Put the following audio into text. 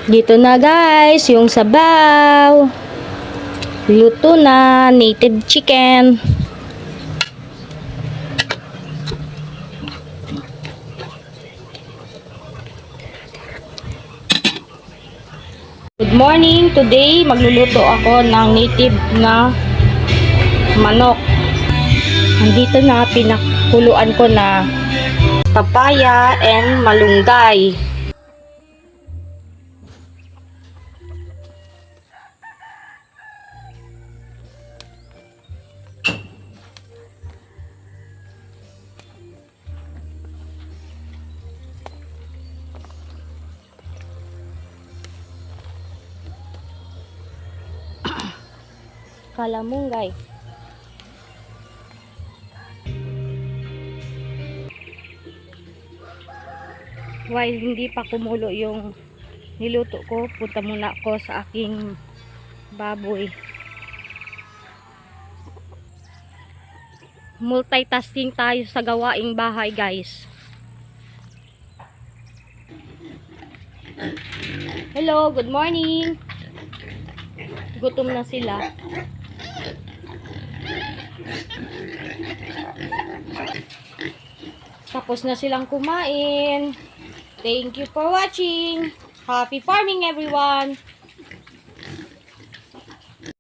Dito na guys, yung sabaw. Luto na, native chicken. Good morning! Today, magluluto ako ng native na manok. Nandito na, pinakuluan ko na papaya and malunggay. Kalamunggay. While hindi pa kumulo yung niluto ko, punta muna ako sa aking baboy. Multitasking tayo sa gawaing bahay, guys. Hello, good morning. Gutom na sila. Tapos na silang kumain. Thank you for watching. Happy farming, everyone!